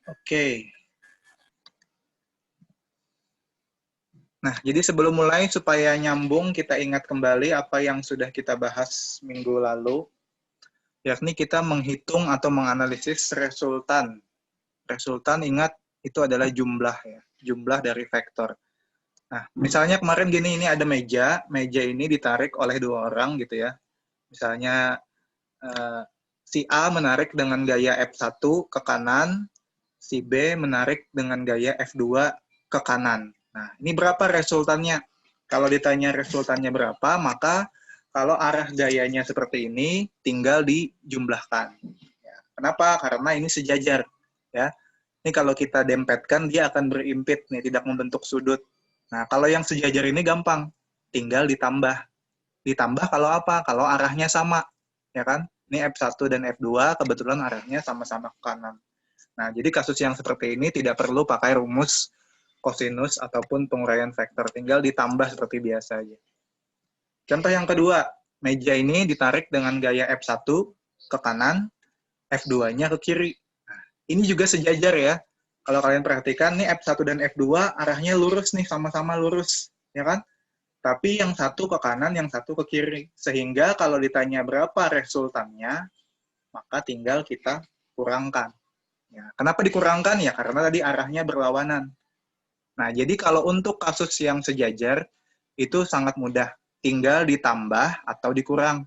Oke. Nah, jadi sebelum mulai, supaya nyambung, kita ingat kembali apa yang sudah kita bahas minggu lalu, yakni kita menghitung atau menganalisis resultan. Resultan, ingat, itu adalah jumlah, ya, jumlah dari vektor. Nah, misalnya kemarin gini, ini ada meja ini ditarik oleh dua orang gitu ya. Misalnya si A menarik dengan gaya F1 ke kanan, si B menarik dengan gaya F2 ke kanan. Nah, ini berapa resultannya? Kalau ditanya resultannya berapa, maka kalau arah gayanya seperti ini, tinggal dijumlahkan. Ya, kenapa? Karena ini sejajar. Ya, ini kalau kita dempetkan, dia akan berimpit, nih, tidak membentuk sudut. Nah, kalau yang sejajar ini gampang, tinggal ditambah. Ditambah kalau apa? Kalau arahnya sama, ya kan? Ini F1 dan F2 kebetulan arahnya sama-sama ke kanan. Nah, jadi kasus yang seperti ini tidak perlu pakai rumus kosinus ataupun penguraian vektor, tinggal ditambah seperti biasa aja. Contoh yang kedua, meja ini ditarik dengan gaya F1 ke kanan, F2-nya ke kiri. Nah, ini juga sejajar ya. Kalau kalian perhatikan, nih F1 dan F2 arahnya lurus nih, sama-sama lurus, ya kan? Tapi yang satu ke kanan, yang satu ke kiri. Sehingga kalau ditanya berapa resultannya, maka tinggal kita kurangkan. Ya, kenapa dikurangkan? Ya karena tadi arahnya berlawanan. Nah, jadi kalau untuk kasus yang sejajar, itu sangat mudah. Tinggal ditambah atau dikurang.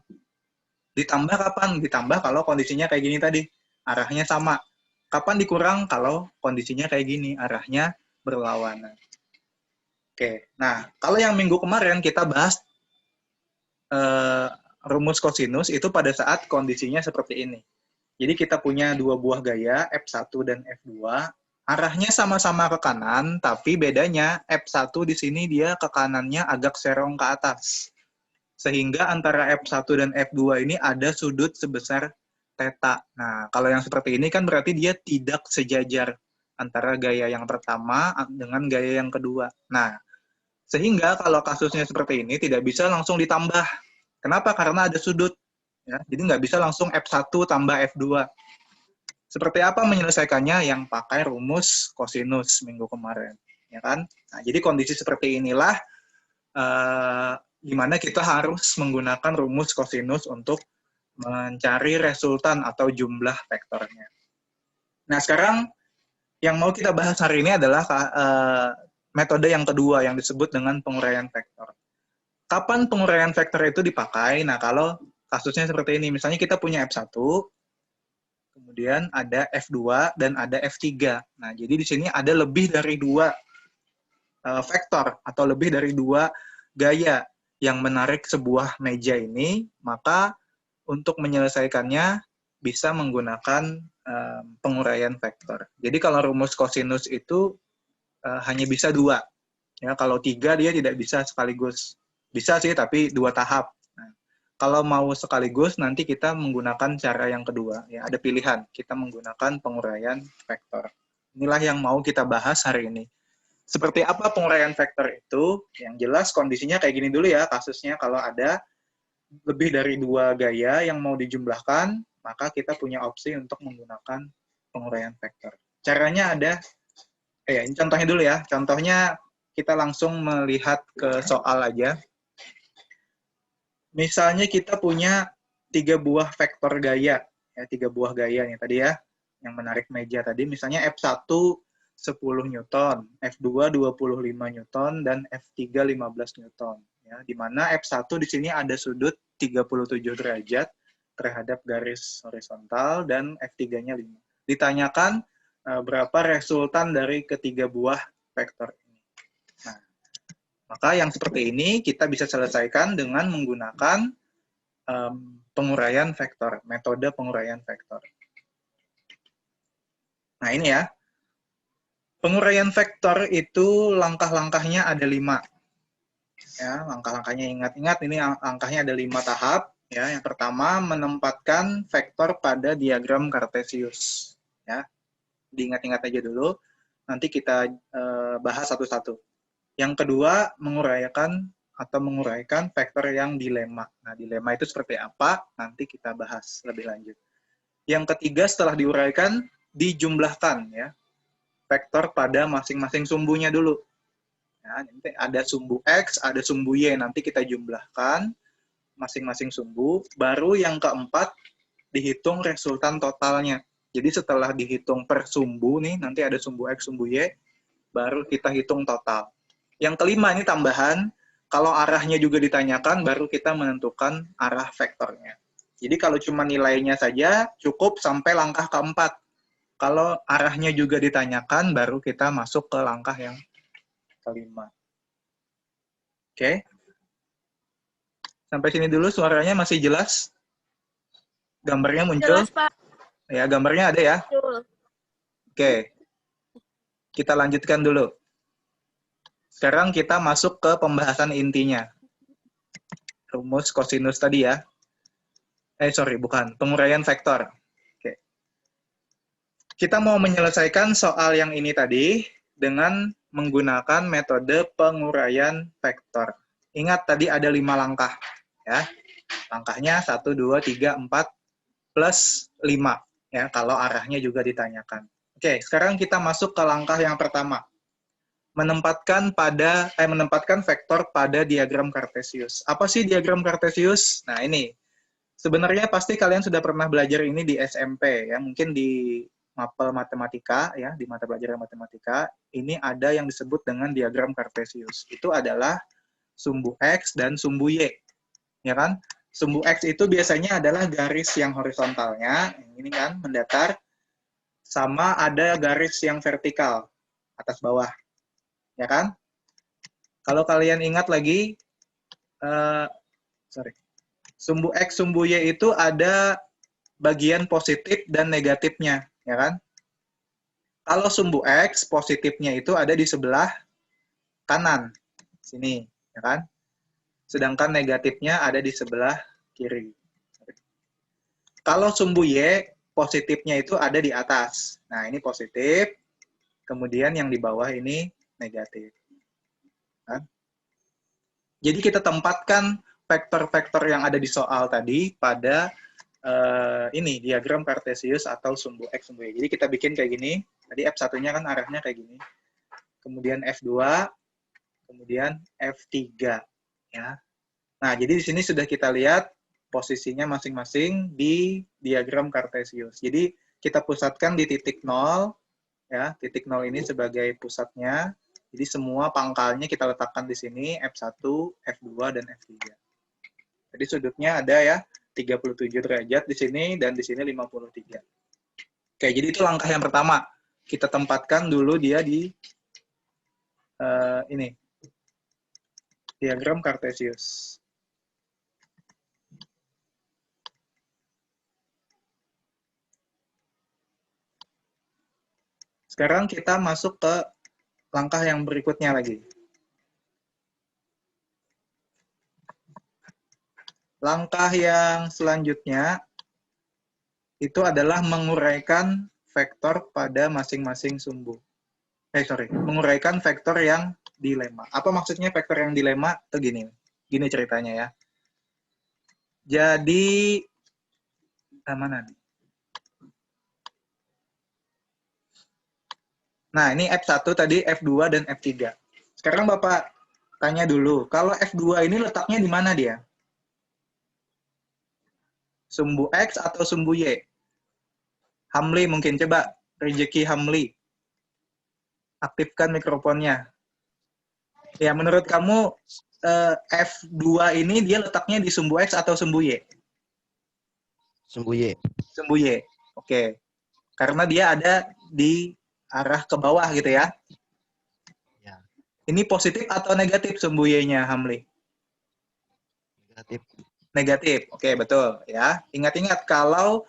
Ditambah kapan? Ditambah kalau kondisinya kayak gini tadi. Arahnya sama. Kapan dikurang? Kalau kondisinya kayak gini. Arahnya berlawanan. Oke, nah kalau yang minggu kemarin kita bahas rumus kosinus itu pada saat kondisinya seperti ini. Jadi kita punya dua buah gaya, F1 dan F2. Arahnya sama-sama ke kanan, tapi bedanya F1 di sini dia ke kanannya agak serong ke atas. Sehingga antara F1 dan F2 ini ada sudut sebesar theta. Nah, kalau yang seperti ini kan berarti dia tidak sejajar antara gaya yang pertama dengan gaya yang kedua. Nah, sehingga kalau kasusnya seperti ini tidak bisa langsung ditambah. Kenapa? Karena ada sudut. Ya, jadi nggak bisa langsung F1 tambah F2. Seperti apa menyelesaikannya? Yang pakai rumus kosinus minggu kemarin. Ya kan? Nah, jadi kondisi seperti inilah gimana kita harus menggunakan rumus kosinus untuk mencari resultan atau jumlah vektornya. Nah, sekarang yang mau kita bahas hari ini adalah metode yang kedua yang disebut dengan penguraian vektor. Kapan penguraian vektor itu dipakai? Nah, kalau kasusnya seperti ini, misalnya kita punya F1, kemudian ada F2 dan ada F3. Nah, jadi di sini ada lebih dari dua vektor atau lebih dari dua gaya yang menarik sebuah meja ini, maka untuk menyelesaikannya bisa menggunakan penguraian vektor. Jadi kalau rumus kosinus itu hanya bisa dua. Ya, kalau tiga dia tidak bisa sekaligus. Bisa sih, tapi dua tahap. Nah, kalau mau sekaligus, nanti kita menggunakan cara yang kedua. Ya, ada pilihan. Kita menggunakan penguraian vektor. Inilah yang mau kita bahas hari ini. Seperti apa penguraian vektor itu? Yang jelas kondisinya kayak gini dulu ya, kasusnya kalau ada lebih dari dua gaya yang mau dijumlahkan, maka kita punya opsi untuk menggunakan penguraian vektor. Caranya ada, ini contohnya dulu ya. Contohnya kita langsung melihat ke soal aja. Misalnya kita punya tiga buah vektor gaya, ya, tiga buah gaya nih tadi ya, yang menarik meja tadi. Misalnya F1 10 Newton, F2 25 Newton, dan F3 15 Newton. Ya, di mana F1 di sini ada sudut 37 derajat terhadap garis horizontal dan F3-nya 5. Ditanyakan berapa resultan dari ketiga buah vektor ini. Nah, maka yang seperti ini kita bisa selesaikan dengan menggunakan penguraian vektor, metode penguraian vektor. Nah ini ya, penguraian vektor itu langkah-langkahnya ada 5. Ya, langkah-langkahnya ingat-ingat ini langkahnya ada 5 tahap. Ya, yang pertama menempatkan vektor pada diagram Cartesius. Ya, diingat-ingat aja dulu. Nanti kita bahas satu-satu. Yang kedua menguraikan vektor yang dilema. Nah, dilema itu seperti apa? Nanti kita bahas lebih lanjut. Yang ketiga setelah diuraikan, dijumlahkan ya. Vektor pada masing-masing sumbunya dulu. Ya, nanti ada sumbu X, ada sumbu Y. Nanti kita jumlahkan masing-masing sumbu. Baru yang keempat, dihitung resultan totalnya. Jadi setelah dihitung per sumbu nih, nanti ada sumbu X, sumbu Y, baru kita hitung total. Yang kelima ini tambahan, kalau arahnya juga ditanyakan, baru kita menentukan arah vektornya. Jadi kalau cuma nilainya saja, cukup sampai langkah keempat. Kalau arahnya juga ditanyakan, baru kita masuk ke langkah yang kelima. Oke? Sampai sini dulu suaranya masih jelas? Gambarnya muncul? Jelas, Pak. Ya, gambarnya ada ya? Betul. Oke. Kita lanjutkan dulu. Sekarang kita masuk ke pembahasan intinya. Rumus kosinus tadi ya. Bukan. Penguraian vektor. Oke. Kita mau menyelesaikan soal yang ini tadi dengan menggunakan metode penguraian vektor. Ingat tadi ada 5 langkah. Ya. Langkahnya 1, 2, 3, 4, plus 5. Ya, kalau arahnya juga ditanyakan. Oke, sekarang kita masuk ke langkah yang pertama. Menempatkan vektor pada diagram Cartesius. Apa sih diagram Cartesius? Nah, ini. Sebenarnya pasti kalian sudah pernah belajar ini di SMP ya, mungkin di mapel matematika ya, di mata pelajaran matematika, ini ada yang disebut dengan diagram Cartesius. Itu adalah sumbu X dan sumbu Y. Ya kan? Sumbu X itu biasanya adalah garis yang horizontalnya, ini kan mendatar, sama ada garis yang vertikal atas bawah. Ya kan? Kalau kalian ingat lagi, sumbu X, sumbu Y itu ada bagian positif dan negatifnya, ya kan? Kalau sumbu X, positifnya itu ada di sebelah kanan, sini, ya kan? Sedangkan negatifnya ada di sebelah kiri. Kalau sumbu Y, positifnya itu ada di atas. Nah, ini positif, kemudian yang di bawah ini negatif. Kan? Jadi kita tempatkan vektor-vektor yang ada di soal tadi pada ini diagram Cartesius atau sumbu X, sumbu Y. Jadi kita bikin kayak gini. Tadi F1-nya kan arahnya kayak gini. Kemudian F2, kemudian F3. Ya. Nah, jadi di sini sudah kita lihat posisinya masing-masing di diagram Cartesius. Jadi kita pusatkan di titik 0, ya, titik 0 ini sebagai pusatnya. Jadi semua pangkalnya kita letakkan di sini, F1, F2, dan F3. Jadi sudutnya ada ya, 37 derajat di sini, dan di sini 53. Oke, jadi itu langkah yang pertama. Kita tempatkan dulu dia di ini, diagram Cartesius. Sekarang kita masuk ke langkah yang berikutnya lagi. Langkah yang selanjutnya itu adalah menguraikan vektor pada masing-masing sumbu. Menguraikan vektor yang dilema. Apa maksudnya vektor yang dilema? Itu gini. Gini ceritanya ya. Jadi, mana nih? Nah, ini F1 tadi, F2, dan F3. Sekarang Bapak tanya dulu, kalau F2 ini letaknya di mana dia? Sumbu X atau sumbu Y? Hamli mungkin, coba. Rezeki Hamli. Aktifkan mikrofonnya. Ya, menurut kamu F2 ini dia letaknya di sumbu X atau sumbu Y? Sumbu Y. Sumbu Y. Oke. Karena dia ada di arah ke bawah gitu ya. Ya. Ini positif atau negatif sumbu Y-nya, Hamli? Negatif. Negatif. Oke, betul ya. Ingat-ingat kalau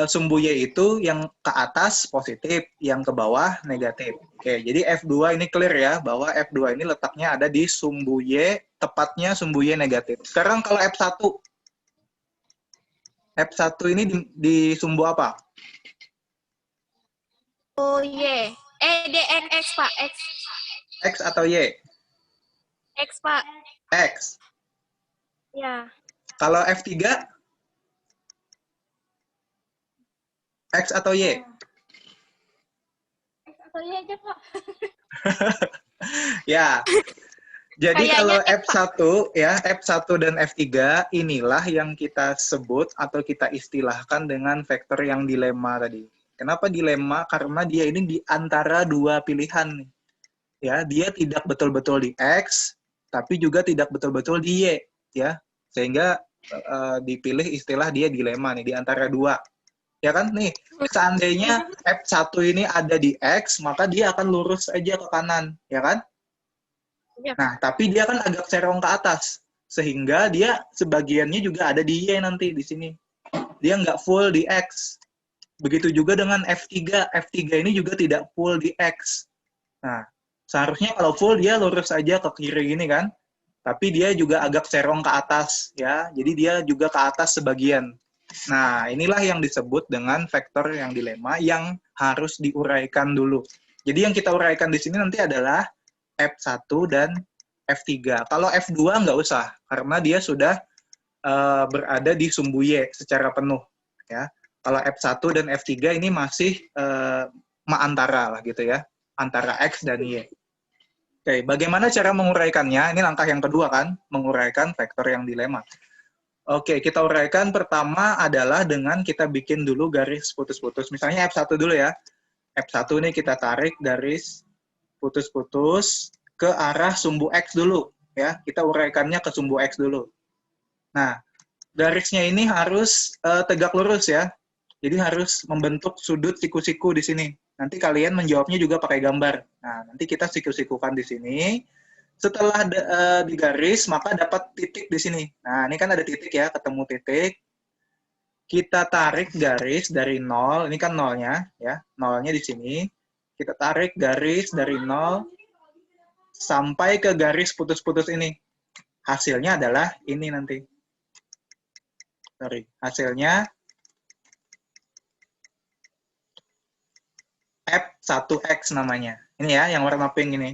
sumbu Y itu yang ke atas positif, yang ke bawah negatif. Oke, jadi F2 ini clear ya, bahwa F2 ini letaknya ada di sumbu Y, tepatnya sumbu Y negatif. Sekarang kalau F1, F1 ini di sumbu apa? Oh, Y. X, Pak. X. X atau Y? X, Pak. X. Ya. Kalau F3? X atau Y? X atau Y aja, Pak. Ya. Jadi Kayaknya kalau X, Pak. F1 ya, F1 dan F3 inilah yang kita sebut atau kita istilahkan dengan vektor yang dilema tadi. Kenapa dilema? Karena dia ini di antara dua pilihan nih. Ya, dia tidak betul-betul di X, tapi juga tidak betul-betul di Y, ya. Sehingga dipilih istilah dia dilema nih di antara dua. Ya kan nih, seandainya F1 ini ada di X, maka dia akan lurus aja ke kanan, ya kan? Iya. Nah, tapi dia kan agak serong ke atas, sehingga dia sebagiannya juga ada di Y nanti di sini. Dia nggak full di X. Begitu juga dengan F3. F3 ini juga tidak full di X. Nah, seharusnya kalau full dia lurus aja ke kiri gini kan, tapi dia juga agak serong ke atas ya, jadi dia juga ke atas sebagian. Nah, inilah yang disebut dengan vektor yang dilema yang harus diuraikan dulu. Jadi yang kita uraikan di sini nanti adalah F1 dan F3. Kalau F2 nggak usah, karena dia sudah berada di sumbu Y secara penuh. Ya. Kalau F1 dan F3 ini masih antara lah gitu ya, antara X dan Y. Oke, bagaimana cara menguraikannya? Ini langkah yang kedua kan, menguraikan vektor yang dilema. Oke, kita uraikan pertama adalah dengan kita bikin dulu garis putus-putus. Misalnya F1 dulu ya. F1 ini kita tarik garis putus-putus ke arah sumbu X dulu. Ya, kita uraikannya ke sumbu X dulu. Nah, garisnya ini harus tegak lurus ya. Jadi harus membentuk sudut siku-siku di sini. Nanti kalian menjawabnya juga pakai gambar. Nah, nanti kita siku-sikukan di sini. Setelah di garis, maka dapat titik di sini. Nah, ini kan ada titik ya, ketemu titik. Kita tarik garis dari 0, ini kan nolnya, ya, nolnya di sini. Kita tarik garis dari 0 sampai ke garis putus-putus ini. Hasilnya adalah ini nanti. Sorry, hasilnya F1X namanya. Ini ya, yang warna pink ini.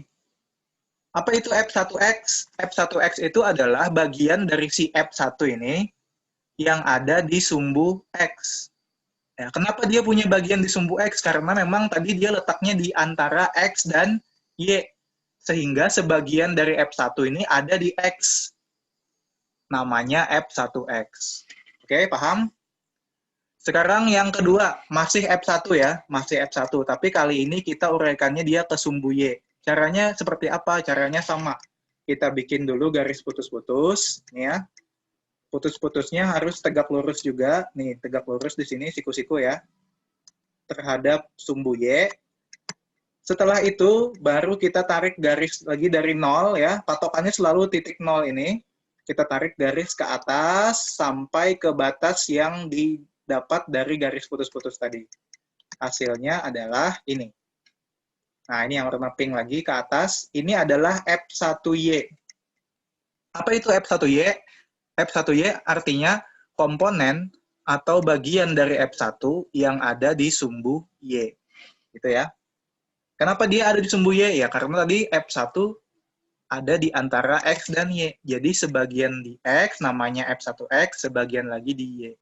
Apa itu F1X? F1X itu adalah bagian dari si F1 ini yang ada di sumbu X. Ya, kenapa dia punya bagian di sumbu X? Karena memang tadi dia letaknya di antara X dan Y. Sehingga sebagian dari F1 ini ada di X. Namanya F1X. Oke, paham? Sekarang yang kedua, masih F1 ya, masih F1. Tapi kali ini kita uraikannya dia ke sumbu Y. Caranya seperti apa? Caranya sama. Kita bikin dulu garis putus-putus, nih ya. Putus-putusnya harus tegak lurus juga. Nih, tegak lurus di sini, siku-siku ya. Terhadap sumbu Y. Setelah itu, baru kita tarik garis lagi dari 0 ya. Patokannya selalu titik 0 ini. Kita tarik garis ke atas sampai ke batas yang didapat dari garis putus-putus tadi. Hasilnya adalah ini. Nah, ini yang warna pink lagi ke atas. Ini adalah F1Y. Apa itu F1Y? F1Y artinya komponen atau bagian dari F1 yang ada di sumbu Y. Gitu ya. Kenapa dia ada di sumbu Y? Ya, karena tadi F1 ada di antara X dan Y. Jadi sebagian di X namanya F1X, sebagian lagi di Y.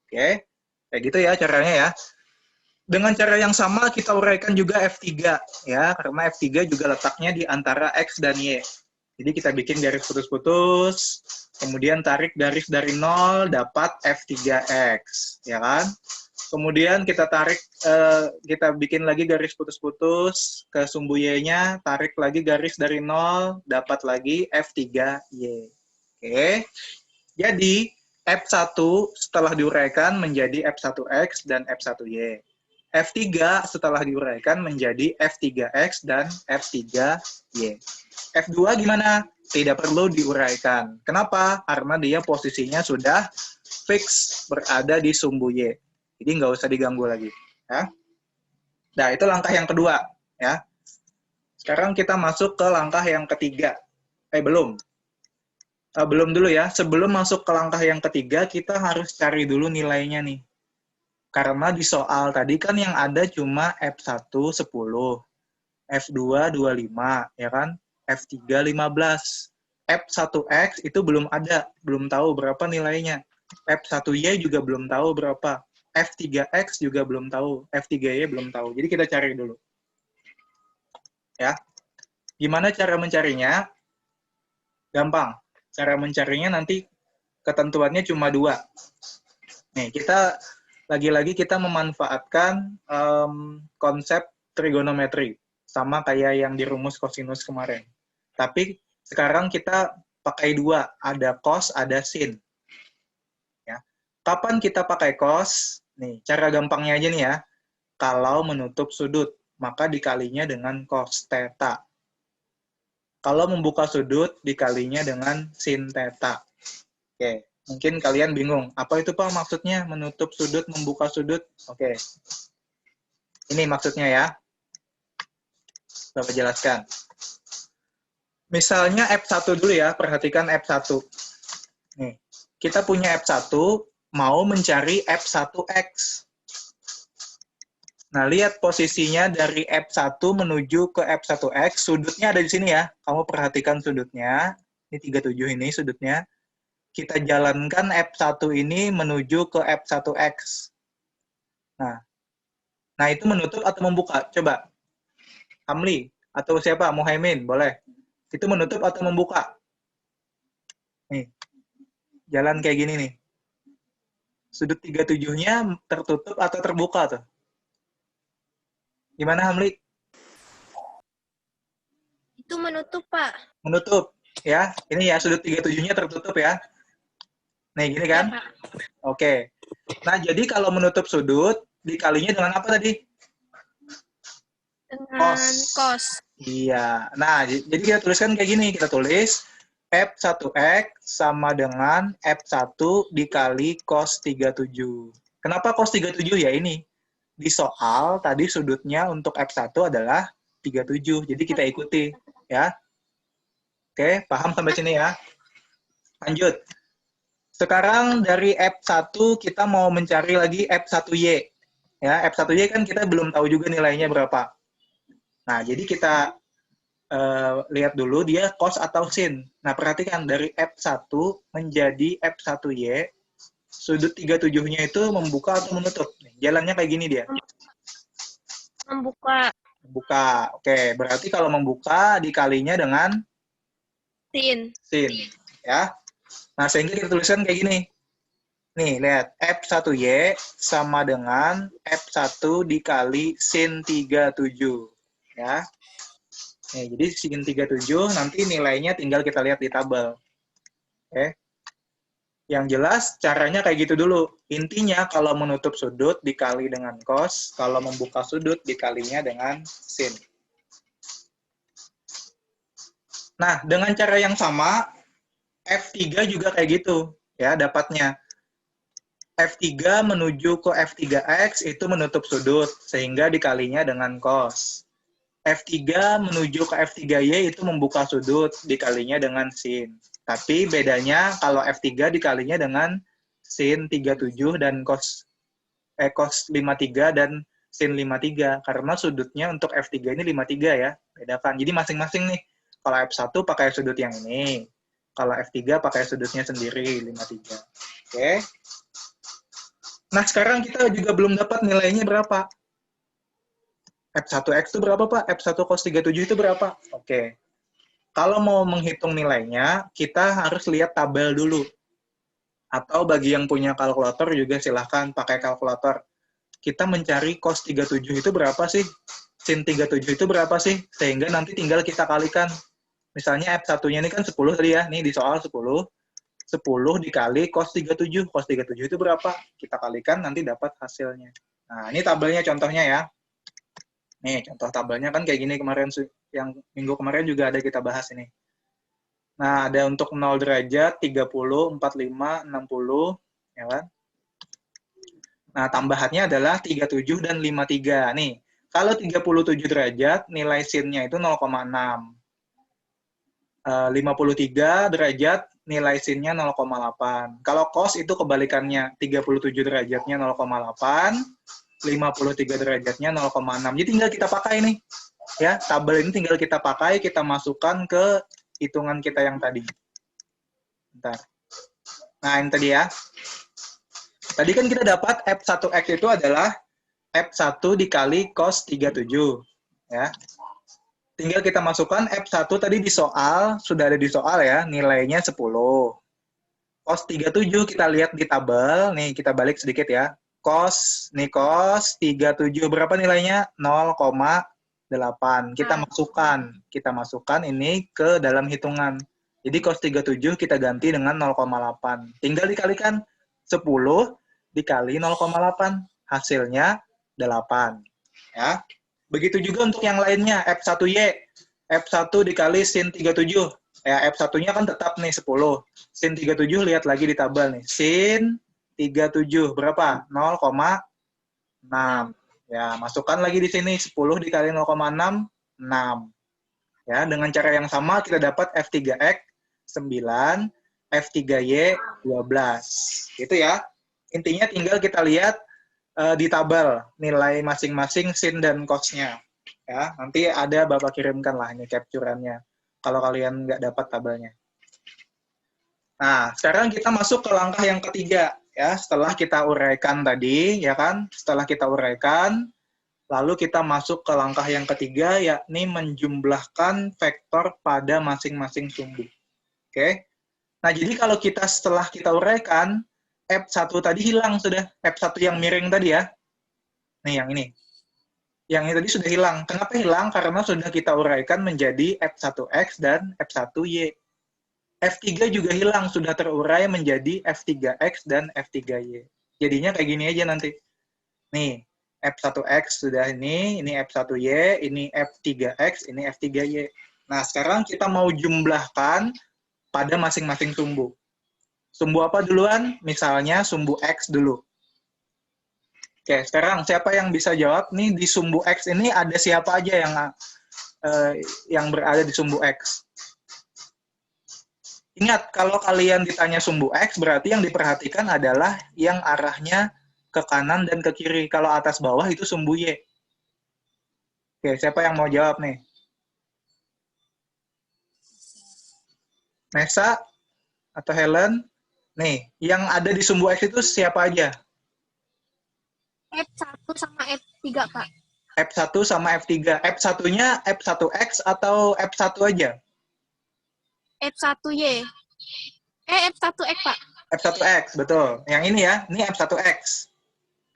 Oke, kayak gitu ya caranya ya. Dengan cara yang sama kita uraikan juga F3 ya, karena F3 juga letaknya di antara X dan Y. Jadi kita bikin garis putus-putus, kemudian tarik garis dari 0 dapat F3X, ya kan? Kemudian kita tarik, kita bikin lagi garis putus-putus ke sumbu Y-nya, tarik lagi garis dari 0, dapat lagi F3Y. Oke, jadi F1 setelah diuraikan menjadi F1X dan F1Y. F3 setelah diuraikan menjadi F3X dan F3Y. F2 gimana? Tidak perlu diuraikan. Kenapa? Karena dia posisinya sudah fix berada di sumbu Y. Jadi nggak usah diganggu lagi. Ya. Nah, itu langkah yang kedua. Ya. Sekarang kita masuk ke langkah yang ketiga. Belum. Belum dulu ya. Sebelum masuk ke langkah yang ketiga, kita harus cari dulu nilainya nih. Karena di soal tadi kan yang ada cuma F1 10, F2 25, ya kan? F3 15. F1X itu belum ada, belum tahu berapa nilainya. F1Y juga belum tahu berapa. F3X juga belum tahu, F3Y belum tahu. Jadi kita cari dulu. Ya. Gimana cara mencarinya? Gampang. Cara mencarinya nanti ketentuannya cuma 2. Nih, kita lagi-lagi kita memanfaatkan konsep trigonometri. Sama kayak yang di rumus kosinus kemarin. Tapi sekarang kita pakai 2. Ada cos, ada sin. Ya. Kapan kita pakai cos? Nih, cara gampangnya aja nih ya. Kalau menutup sudut, maka dikalinya dengan cos theta. Kalau membuka sudut, dikalinya dengan sin theta. Oke, mungkin kalian bingung. Apa itu Pak maksudnya menutup sudut, membuka sudut? Oke. Ini maksudnya ya. Bapak jelaskan. Misalnya F1 dulu ya, perhatikan F1. Nih, kita punya F1, mau mencari F1X. Nah, lihat posisinya dari F1 menuju ke F1X, sudutnya ada di sini ya. Kamu perhatikan sudutnya. Ini 37 ini sudutnya. Kita jalankan F1 ini menuju ke F1X. Nah itu menutup atau membuka? Coba. Hamli, atau siapa? Muhaimin, boleh. Itu menutup atau membuka? Nih, jalan kayak gini nih. Sudut 37-nya tertutup atau terbuka tuh? Gimana Hamli? Itu menutup, Pak. Menutup, ya. Ini ya, sudut 37-nya tertutup ya. Nih, gini kan? Ya, Pak. Oke. Nah, jadi kalau menutup sudut, dikalinya dengan apa tadi? Dengan cos. Iya. Nah, jadi kita tuliskan kayak gini. Kita tulis F1X sama dengan F1 dikali cos 37. Kenapa cos 37 ya ini? Di soal tadi sudutnya untuk F1 adalah 37. Jadi kita ikuti. Ya. Oke, paham sampai sini ya? Lanjut. Sekarang dari F1 kita mau mencari lagi F1Y. Ya, F1Y kan kita belum tahu juga nilainya berapa. Nah, jadi kita lihat dulu dia cos atau sin. Nah, perhatikan dari F1 menjadi F1Y, sudut 37-nya itu membuka atau menutup. Jalannya kayak gini dia. Membuka. Membuka. Oke, berarti kalau membuka dikalinya dengan Sin. sin. Ya. Nah, sehingga kita tuliskan kayak gini. Nih, lihat. F1Y sama dengan F1 dikali sin 37. Ya. Nih, jadi sin 37 nanti nilainya tinggal kita lihat di tabel. Oke. Yang jelas caranya kayak gitu dulu. Intinya kalau menutup sudut dikali dengan cos, kalau membuka sudut dikalinya dengan sin. Nah, dengan cara yang sama, F3 juga kayak gitu, ya dapatnya. F3 menuju ke F3X itu menutup sudut, sehingga dikalinya dengan cos. F3 menuju ke F3Y itu membuka sudut, dikalinya dengan sin. Tapi bedanya kalau F3 dikalinya dengan sin 37 dan cos 53 dan sin 53. Karena sudutnya untuk F3 ini 53 ya, bedakan. Jadi masing-masing nih, kalau F1 pakai sudut yang ini, kalau F3 pakai sudutnya sendiri, 53. Oke. Nah, sekarang kita juga belum dapat nilainya berapa. F1X itu berapa, Pak? F1 cos 37 itu berapa? Oke. Kalau mau menghitung nilainya, kita harus lihat tabel dulu. Atau bagi yang punya kalkulator juga silahkan pakai kalkulator. Kita mencari cos 37 itu berapa sih? Sin 37 itu berapa sih? Sehingga nanti tinggal kita kalikan. Misalnya F1-nya ini kan 10 tadi ya. Nih di soal 10. 10 dikali cos 37. Cos 37 itu berapa? Kita kalikan, nanti dapat hasilnya. Nah, ini tabelnya contohnya ya. Nih, contoh tabelnya kan kayak gini kemarin, yang minggu kemarin juga ada kita bahas ini. Nah, ada untuk 0 derajat, 30, 45, 60, ya kan? Nah, tambahannya adalah 37 dan 53. Nih, kalau 37 derajat, nilai sin-nya itu 0,6. 53 derajat, nilai sin-nya 0,8. Kalau cos itu kebalikannya, 37 derajatnya 0,8, 53 derajatnya 0,6. Jadi tinggal kita pakai nih. Ya, tabel ini tinggal kita pakai, kita masukkan ke hitungan kita yang tadi. Bentar. Nah, ini tadi ya. Tadi kan kita dapat F1X itu adalah F1 dikali cos 37. Ya. Tinggal kita masukkan F1 tadi di soal, sudah ada di soal ya, nilainya 10. Cos 37 kita lihat di tabel, nih kita balik sedikit ya. Cos 37 berapa nilainya? 0,8. Kita masukkan ini ke dalam hitungan. Jadi cos 37 kita ganti dengan 0,8. Tinggal dikalikan 10 dikali 0,8. Hasilnya 8. Ya. Begitu juga untuk yang lainnya, F1Y. F1 dikali sin 37. Ya, F1-nya kan tetap nih 10. Sin 37 lihat lagi di tabel nih. Sin 37 berapa? 0,6. Ya, masukkan lagi di sini 10 dikali 0,6, 6. Ya, dengan cara yang sama kita dapat F3X 9, F3Y 12. Gitu ya. Intinya tinggal kita lihat di tabel nilai masing-masing sin dan cos-nya. Ya, nanti ada Bapak kirimkan lah ini capture-annya kalau kalian nggak dapat tabelnya. Nah, sekarang kita masuk ke langkah yang ketiga ya. Setelah kita uraikan tadi, ya kan? Setelah kita uraikan, lalu kita masuk ke langkah yang ketiga, yakni menjumlahkan vektor pada masing-masing sumbu. Oke? Nah, jadi kalau setelah kita uraikan, F1 tadi hilang sudah. F1 yang miring tadi ya. Nih, yang ini. Yang ini tadi sudah hilang. Kenapa hilang? Karena sudah kita uraikan menjadi F1X dan F1Y. F3 juga hilang, sudah terurai menjadi F3X dan F3Y. Jadinya kayak gini aja nanti. Nih, F1X sudah ini F1Y, ini F3X, ini F3Y. Nah, sekarang kita mau jumlahkan pada masing-masing sumbu. Sumbu apa duluan? Misalnya sumbu X dulu. Oke, sekarang siapa yang bisa jawab? Nih di sumbu X ini ada siapa aja yang berada di sumbu X? Ingat, kalau kalian ditanya sumbu X, berarti yang diperhatikan adalah yang arahnya ke kanan dan ke kiri. Kalau atas bawah itu sumbu Y. Oke, siapa yang mau jawab nih? Nesa atau Helen? Nih, yang ada di sumbu X itu siapa aja? F1 sama F3, Pak. F1 sama F3. F1-nya F1X atau F1 aja? F1Y. F1X, Pak. F1X, betul. Yang ini ya, ini F1X.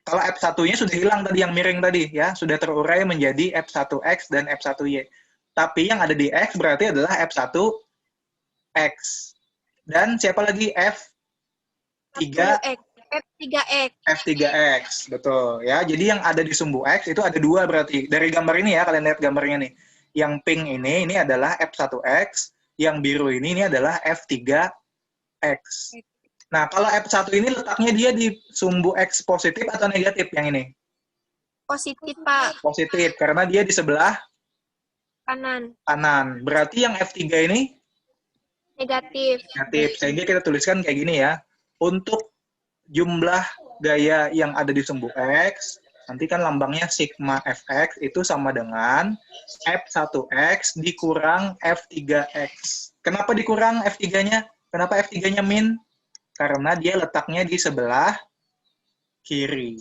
Kalau F1-nya sudah hilang tadi, yang miring tadi, ya, sudah terurai menjadi F1X dan F1Y. Tapi yang ada di X berarti adalah F1X. Dan siapa lagi? F3X. F3X. F3X, betul. Ya, jadi yang ada di sumbu X itu ada dua berarti. Dari gambar ini ya, kalian lihat gambarnya nih. Yang pink ini adalah F1X. Yang biru ini adalah F3X. Nah, kalau F1 ini letaknya dia di sumbu X positif atau negatif yang ini? Positif, Pak. Positif, karena dia di sebelah Kanan. kanan. Berarti yang F3 ini Negatif. negatif. Sehingga kita tuliskan kayak gini ya. Untuk jumlah gaya yang ada di sumbu X, nanti kan lambangnya sigma Fx itu sama dengan F1X dikurang F3X. Kenapa dikurang F3-nya? Kenapa F3-nya min? Karena dia letaknya di sebelah kiri.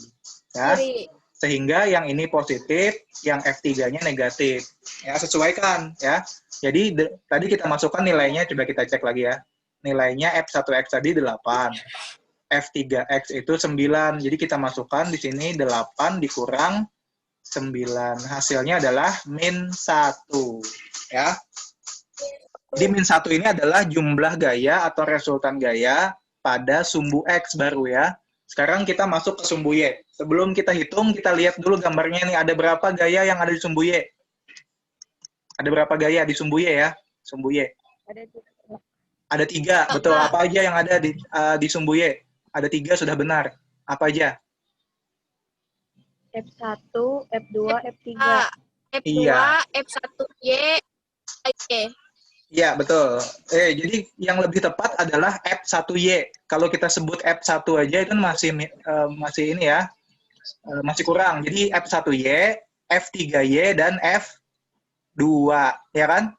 Ya. Kiri. Sehingga yang ini positif, yang F3-nya negatif. Ya, sesuaikan ya. Jadi tadi kita masukkan nilainya, coba kita cek lagi ya. Nilainya F1X tadi 8. F3X itu 9. Jadi kita masukkan di sini 8 dikurang 9. Hasilnya adalah min 1. Ya. Jadi min 1 ini adalah jumlah gaya atau resultan gaya pada sumbu X baru ya. Sekarang kita masuk ke sumbu Y. Sebelum kita hitung, kita lihat dulu gambarnya nih. Ada berapa gaya yang ada di sumbu Y? Ada berapa gaya di sumbu Y ya? Sumbu Y. Ada 3, betul. Apa aja yang ada di sumbu Y? Ada 3, sudah benar. Apa aja? F1, F2, F3. F2, Iya. F1Y, Y. Iya, betul. Jadi yang lebih tepat adalah F1Y. Kalau kita sebut F1 aja itu kan masih ini ya, masih kurang. Jadi F1Y, F3Y, dan F2. Ya kan?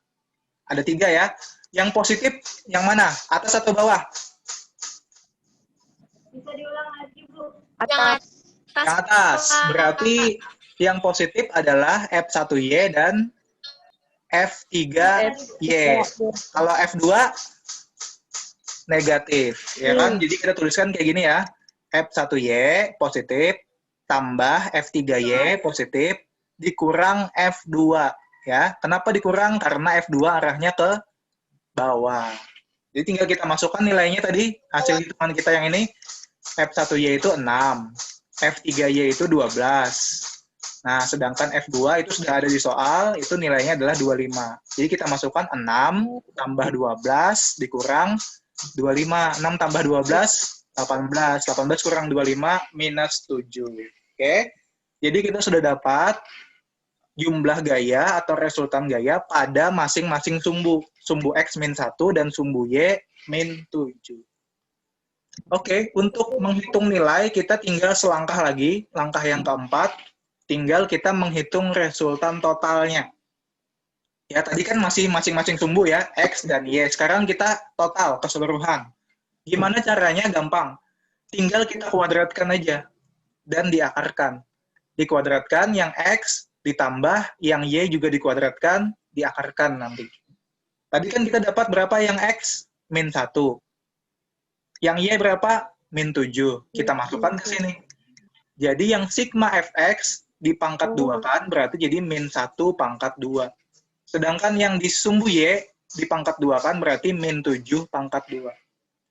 Ada 3 ya. Yang positif yang mana? Atas atau bawah? Atas. Yang Yang atas. Pak. Berarti yang positif adalah F1Y dan F3Y. Kalau F2 negatif, ya kan? Jadi kita tuliskan kayak gini ya. F1Y positif tambah F3Y positif dikurang F2 ya. Kenapa dikurang? Karena F2 arahnya ke bawah. Jadi tinggal kita masukkan nilainya tadi, hasil hitungan kita yang ini, F1Y itu 6, F3Y itu 12. Nah, sedangkan F2 itu sudah ada di soal, itu nilainya adalah 25. Jadi kita masukkan 6 tambah 12 dikurang 25. 6 tambah 12, 18. 18 kurang 25, minus 7. Oke? Jadi kita sudah dapat jumlah gaya atau resultan gaya pada masing-masing sumbu. Sumbu X min 1 dan sumbu Y min 7. Oke, untuk menghitung nilai kita tinggal selangkah lagi. Langkah yang keempat, tinggal kita menghitung resultan totalnya. Ya, tadi kan masih masing-masing sumbu ya, X dan Y. Sekarang kita total, keseluruhan. Gimana caranya? Gampang. Tinggal kita kuadratkan aja dan diakarkan. Dikuadratkan yang X ditambah yang Y juga dikuadratkan, diakarkan nanti. Tadi kan kita dapat berapa yang X? Min 1. Yang Y berapa? Min 7. Kita masukkan ke sini. Jadi yang sigma Fx dipangkat 2 kan, berarti jadi min 1 pangkat 2. Sedangkan yang di sumbu Y dipangkat 2 kan, berarti min 7 pangkat 2.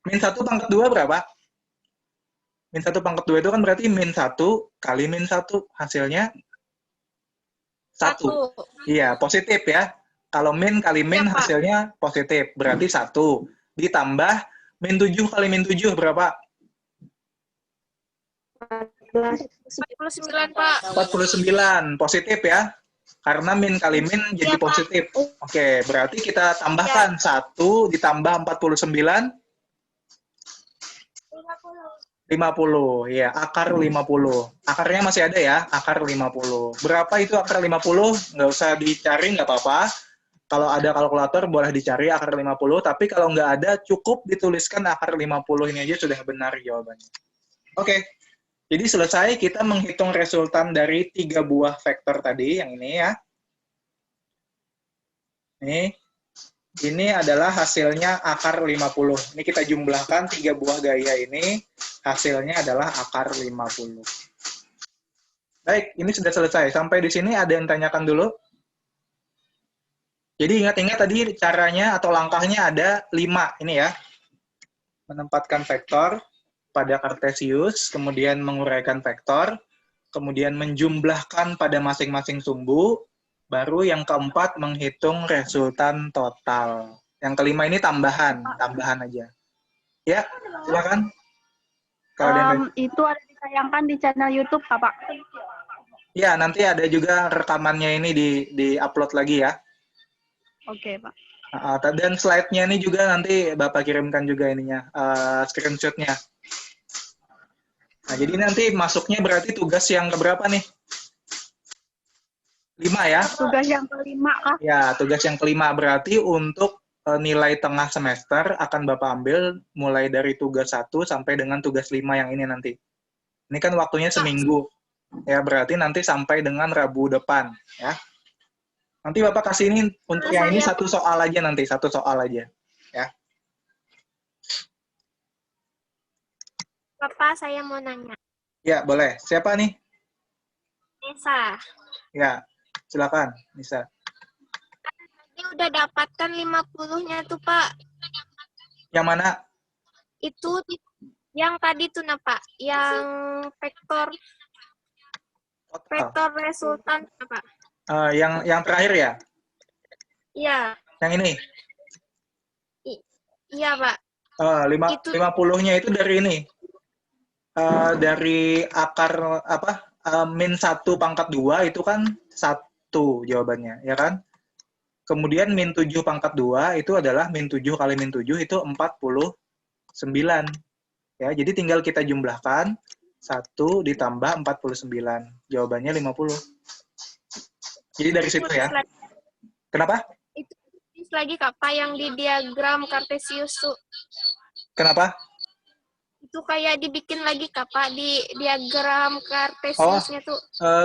Min 1 pangkat 2 berapa? Min 1 pangkat 2 itu kan berarti min 1 kali min 1. Hasilnya 1. Iya, positif ya. Kalau min kali min Ya, Pak. hasilnya positif. Berarti 1. Ditambah min 7 kali min 7 berapa? 49, Pak. 49. Positif ya. Karena min kali min jadi Iya, Pak. positif. Oke, berarti kita tambahkan 1 ditambah 49. 50, ya, akar 50. Akarnya masih ada ya, akar 50. Berapa itu akar 50? Nggak usah dicari, nggak apa-apa. Kalau ada kalkulator boleh dicari akar 50, tapi kalau nggak ada cukup dituliskan akar 50 ini aja sudah benar jawabannya. Oke, jadi selesai kita menghitung resultan dari 3 buah vektor tadi, yang ini ya. Ini adalah hasilnya akar 50. Ini kita jumlahkan 3 buah gaya ini, hasilnya adalah akar 50. Baik, ini sudah selesai. Sampai di sini ada yang tanyakan dulu? Jadi ingat-ingat tadi caranya atau langkahnya ada 5 ini ya. Menempatkan vektor pada Kartesius, kemudian menguraikan vektor, kemudian menjumlahkan pada masing-masing sumbu, baru yang keempat menghitung resultan total. Yang kelima ini tambahan aja. Ya, silakan. Kalau ada yang Itu ada ditayangkan di channel YouTube, Pak. ya, nanti ada juga rekamannya ini di-upload lagi ya. Oke, Pak. Dan slide-nya ini juga nanti Bapak kirimkan juga ininya, screenshot-nya. Nah, jadi nanti masuknya berarti tugas yang keberapa nih? 5 ya? Tugas yang kelima, Kak. Ya, tugas yang kelima berarti untuk nilai tengah semester akan Bapak ambil mulai dari tugas 1 sampai dengan tugas 5 yang ini nanti. Ini kan waktunya seminggu. Ya, berarti nanti sampai dengan Rabu depan, ya. Nanti Bapak kasih ini untuk yang ini satu soal aja nanti, satu soal aja, ya. Bapak, saya mau nanya. Ya, boleh. Siapa nih? Nesa, Ya, silakan, bisa. ini udah dapatkan 50-nya tuh, Pak. Yang mana? Itu yang tadi tuh, nah, Pak. Yang vektor Total. resultan, nah, Pak. Yang terakhir ya? Iya. Yang ini? Iya, Pak. 50-nya itu dari ini. Dari akar apa? Min 1 pangkat 2 itu kan 1 jawabannya, ya kan? Kemudian min 7 pangkat 2 itu adalah min 7 kali min 7 itu 49. Ya, jadi tinggal kita jumlahkan 1 ditambah 49. Jawabannya 50. Jadi dari situ ya. Kenapa? Itu lagi, Kak, Pak, yang di diagram Kartesius tuh. Kenapa? itu kayak dibikin lagi Kak, Pak, di diagram Oh, kartesiusnya tuh.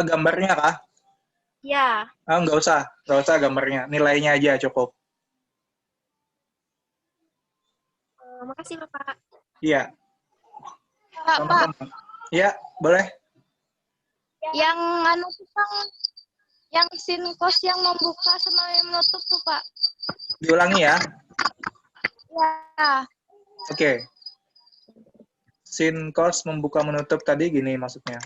gambarnya kah? Ya. Nggak usah gambarnya. Nilainya aja cukup. Makasih Bapak. Iya, Pak, sama-sama. Iya, boleh. yang anu tuh Pak, yang sin cos yang membuka sama yang menutup tuh Pak. Diulangi ya. Ya. Oke. Sin cos membuka menutup tadi gini maksudnya.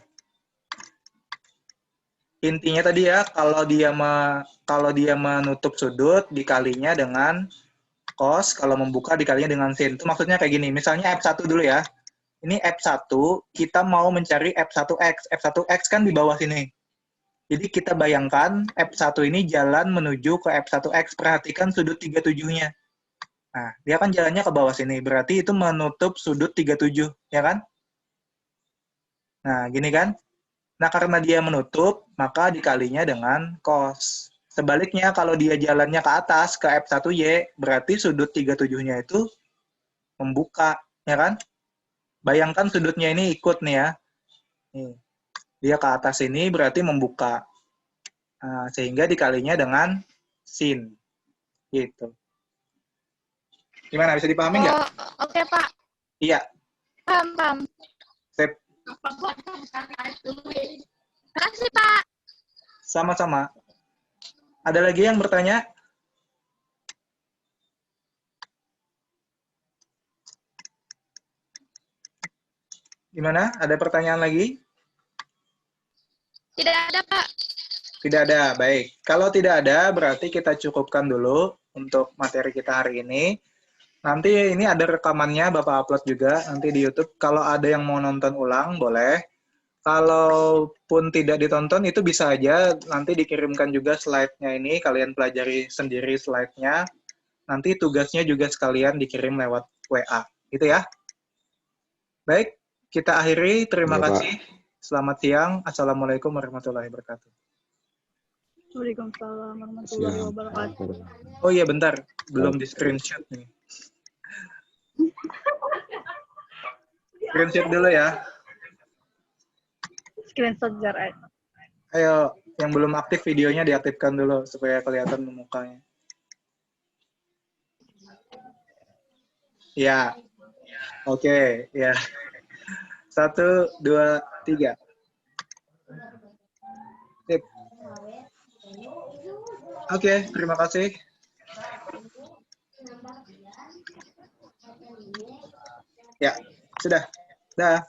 Intinya tadi ya, kalau dia menutup sudut dikalinya dengan cos, kalau membuka dikalinya dengan sin. Itu maksudnya kayak gini. Misalnya F1 dulu ya. Ini F1, kita mau mencari F1X. F1X kan di bawah sini. Jadi kita bayangkan F1 ini jalan menuju ke F1X. Perhatikan sudut 37-nya. Nah, dia kan jalannya ke bawah sini. Berarti itu menutup sudut 37, ya kan? Nah, gini kan? Nah, karena dia menutup, maka dikalinya dengan cos. Sebaliknya, kalau dia jalannya ke atas, ke F1Y, berarti sudut 37-nya itu membuka, ya kan? Bayangkan sudutnya ini ikut nih ya. Nih. Dia ke atas ini berarti membuka. Nah, sehingga dikalinya dengan sin. Gitu. Gimana? Bisa dipahami nggak? Oh, oke Pak. Iya. Paham. Sip. Makasih Pak. Sama-sama. Ada lagi yang bertanya? Gimana? Ada pertanyaan lagi? Tidak ada Pak. Tidak ada. Baik. Kalau tidak ada, berarti kita cukupkan dulu untuk materi kita hari ini. Nanti ini ada rekamannya, Bapak upload juga nanti di YouTube. Kalau ada yang mau nonton ulang, boleh. Kalaupun tidak ditonton, itu bisa aja nanti dikirimkan juga slide-nya ini. Kalian pelajari sendiri slide-nya. Nanti tugasnya juga sekalian dikirim lewat WA. Gitu ya. Baik, kita akhiri. Terima kasih. Selamat siang. Assalamualaikum warahmatullahi wabarakatuh. Waalaikumsalam warahmatullahi wabarakatuh. Oh iya, bentar. Belum di-screenshot nih. Screenshot dulu ya. Screenshot jar. Ayo, yang belum aktif videonya diaktifkan dulu supaya kelihatan mukanya. Ya. Oke, ya. 1, 2, 3. Sip. Oke, terima kasih. Ya, sudah. Dah.